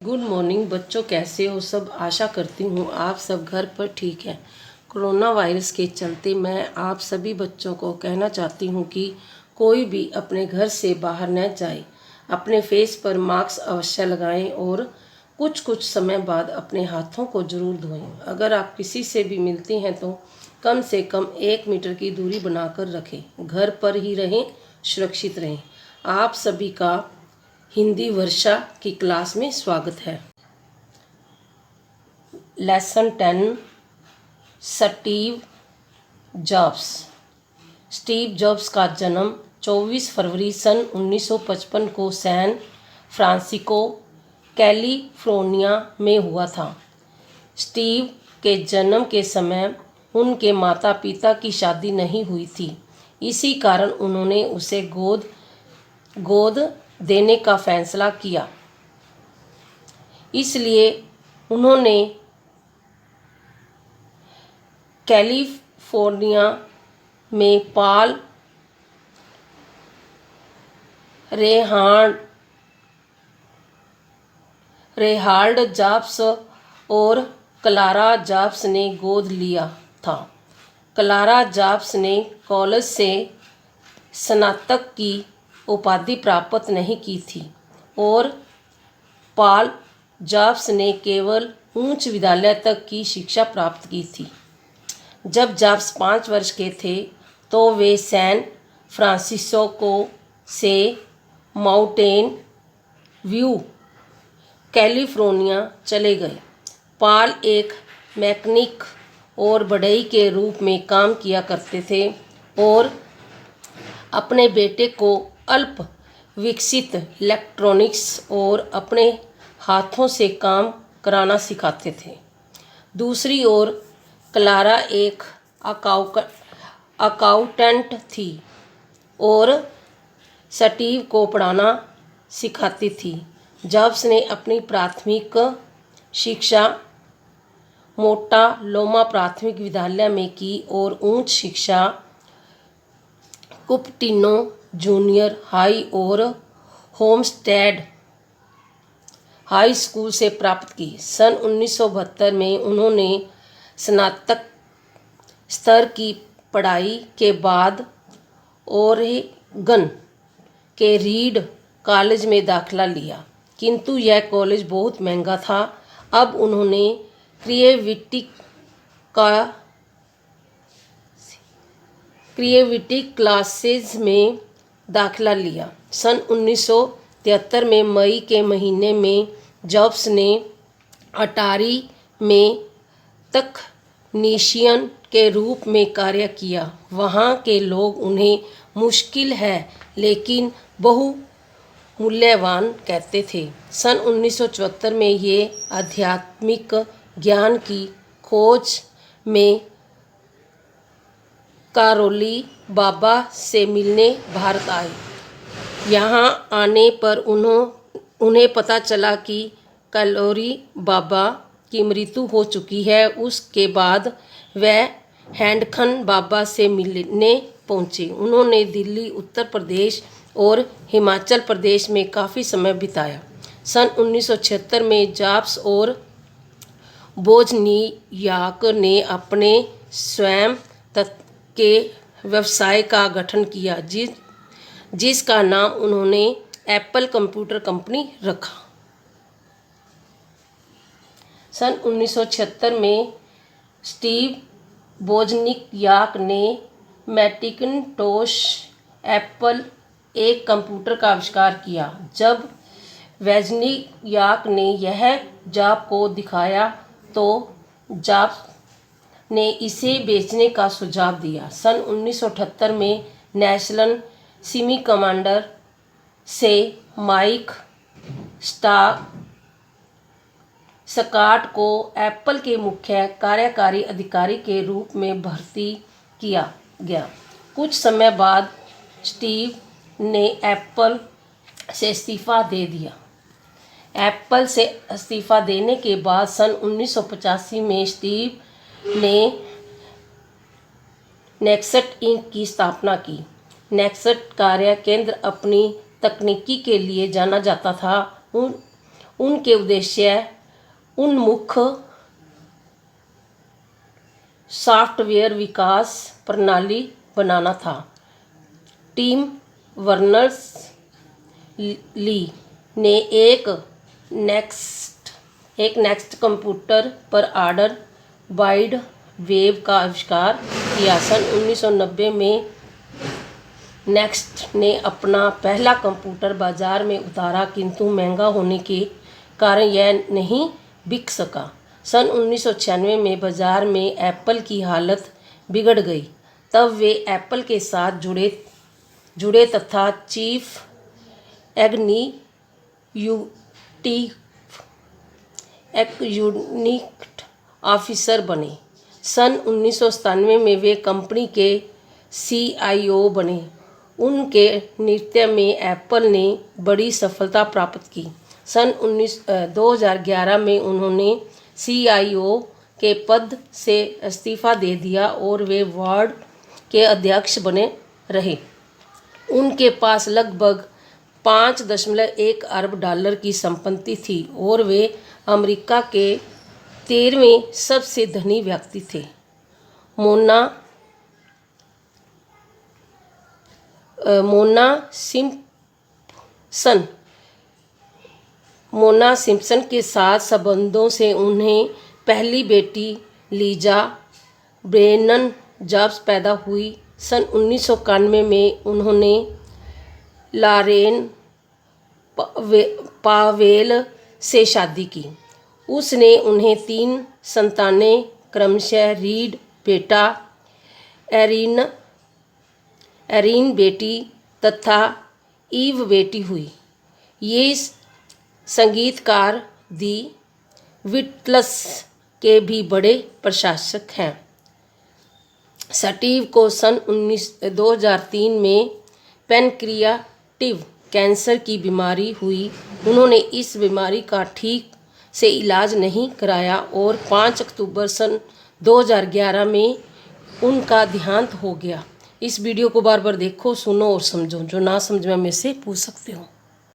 Good morning बच्चों, कैसे हो सब। आशा करती हूँ आप सब घर पर ठीक है। कोरोना वायरस के चलते मैं आप सभी बच्चों को कहना चाहती हूँ कि कोई भी अपने घर से बाहर न जाए। अपने फेस पर मास्क अवश्य लगाएं और कुछ कुछ समय बाद अपने हाथों को जरूर धोएं। अगर आप किसी से भी मिलती हैं तो कम से कम 1 मीटर की दूरी बनाकर रखें। घर पर ही रहें, सुरक्षित रहें। आप सभी का हिंदी वर्षा की क्लास में स्वागत है। Lesson 10 Steve jobs. Steve jobs का जन्म 24 फरवरी सन 1955 को सैन फ्रांसिस्को, कैलिफोर्निया में हुआ था। स्टीव के जन्म के समय उनके माता पिता की शादी नहीं हुई थी। इसी कारण उन्होंने उसे गोद देने का फैसला किया। इसलिए उन्होंने कैलिफोर्निया में पॉल रेहाल्ड जॉब्स और क्लारा जॉब्स ने गोद लिया था। क्लारा जॉब्स ने कॉलेज से स्नातक की उपाधि प्राप्त नहीं की थी और पॉल जॉब्स ने केवल उच्च विद्यालय तक की शिक्षा प्राप्त की थी। जब जॉब्स 5 वर्ष के थे तो वे सैन फ्रांसिस्को से माउंटेन व्यू, कैलिफोर्निया चले गए। पॉल एक मैकेनिक और बढ़ई के रूप में काम किया करते थे और अपने बेटे को अल्प विकसित इलेक्ट्रॉनिक्स और अपने हाथों से काम कराना सिखाते थे। दूसरी ओर क्लारा एक अकाउंटेंट थी और स्टीव को पढ़ाना सिखाती थी। जॉब्स ने अपनी प्राथमिक शिक्षा मोटालोमा प्राथमिक विद्यालय में की और उच्च शिक्षा कुपटिनो जूनियर हाई और होमस्टेड हाई स्कूल से प्राप्त की। सन 1972 में उन्होंने स्नातक स्तर की पढ़ाई के बाद ओरेगन के रीड कॉलेज में दाखिला लिया, किंतु यह कॉलेज बहुत महंगा था। अब उन्होंने क्रिएटिविटी क्लासेज में दाखिला लिया। सन 1973 में मई के महीने में जॉब्स ने अटारी में तकनीशियन के रूप में कार्य किया। वहाँ के लोग उन्हें मुश्किल है लेकिन बहुमूल्यवान कहते थे। सन 1974 में ये आध्यात्मिक ज्ञान की खोज में कारोली बाबा से मिलने भारत आए। यहाँ आने पर उन्हें पता चला कि कारोली बाबा की मृत्यु हो चुकी है। उसके बाद वह हैंडखन बाबा से मिलने पहुँचे। उन्होंने दिल्ली, उत्तर प्रदेश और हिमाचल प्रदेश में काफ़ी समय बिताया। सन 1976 में जॉब्स और वोजनियाक ने अपने स्वयं के व्यवसाय का गठन किया, जिसका नाम उन्होंने एप्पल कंप्यूटर कंपनी रखा। सन 1976 में स्टीव वोजनियाक ने मैकिन्टोश एप्पल एक कंप्यूटर का आविष्कार किया। जब वोजनियाक ने यह जॉब को दिखाया तो जॉब्स ने इसे बेचने का सुझाव दिया। सन 1978 में नेशनल सेमीकंडक्टर से माइक स्कॉट को एप्पल के मुख्य कार्यकारी अधिकारी के रूप में भर्ती किया गया। कुछ समय बाद स्टीव ने एप्पल से इस्तीफा दे दिया। एप्पल से इस्तीफा देने के बाद सन 1985 में स्टीव ने नेक्सट इंक की स्थापना की। नेक्सट कार्य केंद्र अपनी तकनीकी के लिए जाना जाता था। उनके उद्देश्य उन्मुख सॉफ्टवेयर विकास प्रणाली बनाना था। टिम बर्नर्स ली ने एक नेक्स्ट कंप्यूटर पर ऑर्डर वाइड वेव का आविष्कार किया। सन 1990 में नेक्स्ट ने अपना पहला कंप्यूटर बाजार में उतारा, किंतु महंगा होने के कारण यह नहीं बिक सका। सन 1996 में बाजार में एप्पल की हालत बिगड़ गई। तब वे एप्पल के साथ जुड़े तथा चीफ एग्जीक्यूटिव ऑफिसर बने। सन 1997 में वे कंपनी के CIO बने। उनके नेतृत्व में एप्पल ने बड़ी सफलता प्राप्त की। सन 2011 में उन्होंने CIO के पद से इस्तीफा दे दिया और वे बोर्ड के अध्यक्ष बने रहे। उनके पास लगभग 5.1 अरब डॉलर की संपत्ति थी और वे अमेरिका के 13वें सबसे धनी व्यक्ति थे। मोना सिम्पसन के साथ संबंधों से उन्हें पहली बेटी लीजा ब्रेनन जॉब्स पैदा हुई। सन 1991 में उन्होंने लॉरेन पावेल से शादी की। उसने उन्हें 3 संतानें क्रमशः रीड बेटा, एरिन बेटी तथा ईव बेटी हुई। ये संगीतकार दी बीटल्स के भी बड़े प्रशंसक हैं। स्टीव को सन 2003 में पैनक्रियाटिव कैंसर की बीमारी हुई। उन्होंने इस बीमारी का ठीक से इलाज नहीं कराया और 5 अक्टूबर सन 2011 में उनका देहांत हो गया। इस वीडियो को बार बार देखो, सुनो और समझो। जो ना समझ में से पूछ सकते हो।